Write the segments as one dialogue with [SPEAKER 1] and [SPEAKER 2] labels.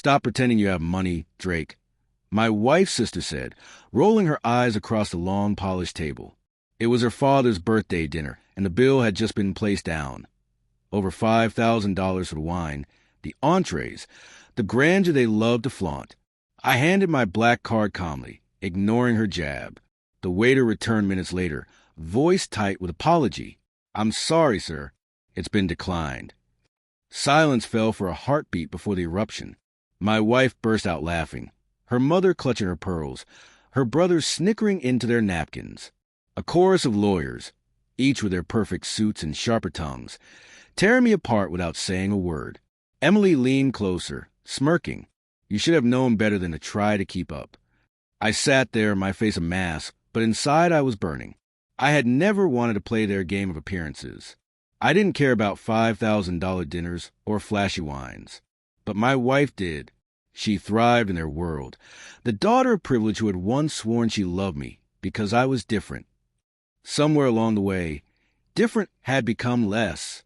[SPEAKER 1] Stop pretending you have money, Drake, my wife's sister said, rolling her eyes across the long, polished table. It was her father's birthday dinner, and the bill had just been placed down. Over $5,000 for the wine, the entrees, the grandeur they loved to flaunt. I handed my black card calmly, ignoring her jab. The waiter returned minutes later, voice tight with apology. I'm sorry, sir. It's been declined. Silence fell for a heartbeat before the eruption. My wife burst out laughing, her mother clutching her pearls, her brothers snickering into their napkins. A chorus of lawyers, each with their perfect suits and sharper tongues, tearing me apart without saying a word. Emily leaned closer, smirking. You should have known better than to try to keep up. I sat there, my face a mask, but inside I was burning. I had never wanted to play their game of appearances. I didn't care about $5,000 dinners or flashy wines. But my wife did. She thrived in their world. The daughter of privilege who had once sworn she loved me because I was different. Somewhere along the way, different had become less.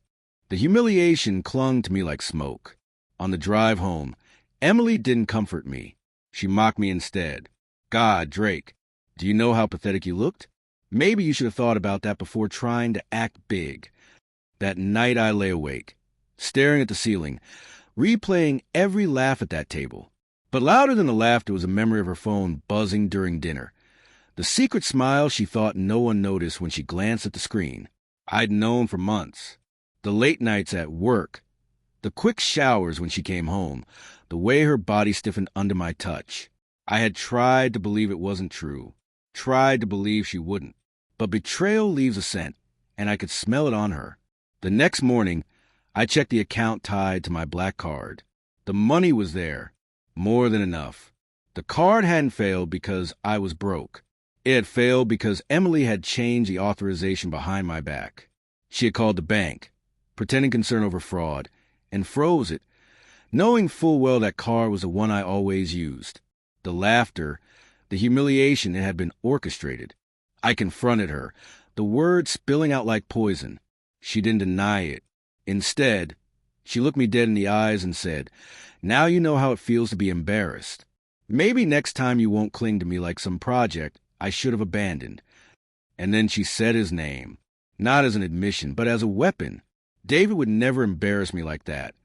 [SPEAKER 1] The humiliation clung to me like smoke. On the drive home, Emily didn't comfort me. She mocked me instead. God, Drake, do you know how pathetic you looked? Maybe you should have thought about that before trying to act big. That night I lay awake, staring at the ceiling, replaying every laugh at that table. But louder than the laughter was a memory of her phone buzzing during dinner. The secret smile she thought no one noticed when she glanced at the screen. I'd known for months. The late nights at work, the quick showers when she came home, the way her body stiffened under my touch. I had tried to believe it wasn't true, tried to believe she wouldn't. But betrayal leaves a scent, and I could smell it on her. The next morning, I checked the account tied to my black card. The money was there, more than enough. The card hadn't failed because I was broke. It had failed because Emily had changed the authorization behind my back. She had called the bank, pretending concern over fraud, and froze it, knowing full well that card was the one I always used. The laughter, the humiliation, it had been orchestrated. I confronted her, the words spilling out like poison. She didn't deny it. Instead, she looked me dead in the eyes and said, now you know how it feels to be embarrassed. Maybe next time you won't cling to me like some project I should have abandoned. And then she said his name, not as an admission, but as a weapon. David would never embarrass me like that.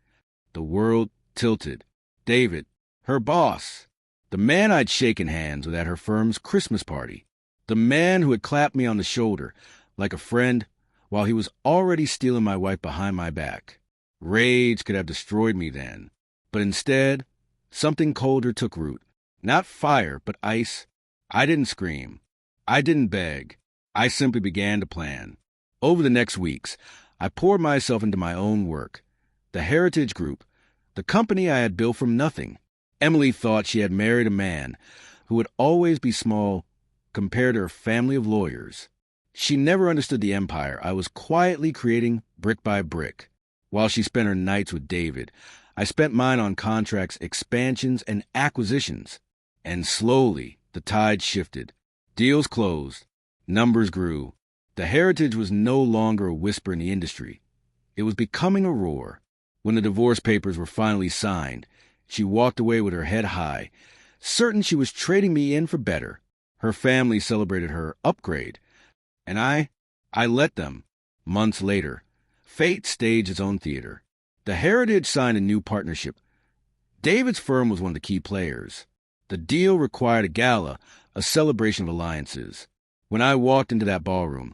[SPEAKER 1] The world tilted. David, her boss, the man I'd shaken hands with at her firm's Christmas party, the man who had clapped me on the shoulder like a friend while he was already stealing my wife behind my back. Rage could have destroyed me then, but instead, something colder took root. Not fire, but ice. I didn't scream. I didn't beg. I simply began to plan. Over the next weeks, I poured myself into my own work. The Heritage Group, the company I had built from nothing. Emily thought she had married a man who would always be small compared to her family of lawyers. She never understood the empire I was quietly creating brick by brick. While she spent her nights with David, I spent mine on contracts, expansions, and acquisitions. And slowly, the tide shifted. Deals closed. Numbers grew. The Heritage was no longer a whisper in the industry. It was becoming a roar. When the divorce papers were finally signed, she walked away with her head high, certain she was trading me in for better. Her family celebrated her upgrade. And I let them. Months later, fate staged its own theater. The Heritage signed a new partnership. David's firm was one of the key players. The deal required a gala, a celebration of alliances. When I walked into that ballroom,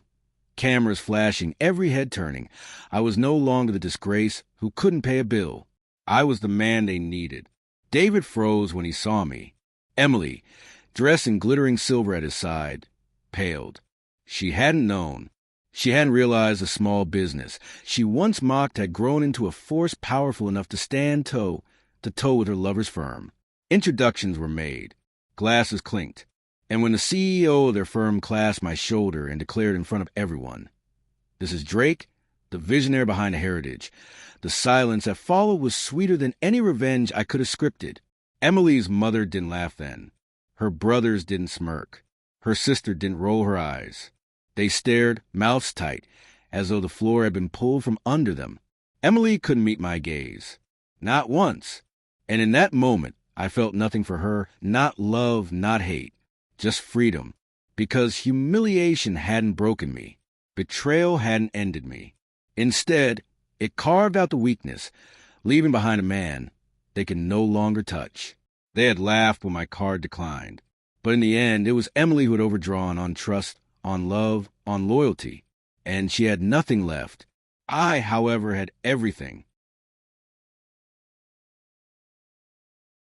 [SPEAKER 1] cameras flashing, every head turning, I was no longer the disgrace who couldn't pay a bill. I was the man they needed. David froze when he saw me. Emily, dressed in glittering silver at his side, paled. She hadn't known. She hadn't realized the small business she once mocked had grown into a force powerful enough to stand toe to toe with her lover's firm. Introductions were made. Glasses clinked. And when the CEO of their firm clasped my shoulder and declared in front of everyone, "This is Drake, the visionary behind the Heritage," the silence that followed was sweeter than any revenge I could have scripted. Emily's mother didn't laugh then. Her brothers didn't smirk. Her sister didn't roll her eyes. They stared, mouths tight, as though the floor had been pulled from under them. Emily couldn't meet my gaze. Not once. And in that moment, I felt nothing for her, not love, not hate, just freedom. Because humiliation hadn't broken me. Betrayal hadn't ended me. Instead, it carved out the weakness, leaving behind a man they could no longer touch. They had laughed when my card declined. But in the end, it was Emily who had overdrawn on trust, on love, on loyalty. And she had nothing left. I, however, had everything.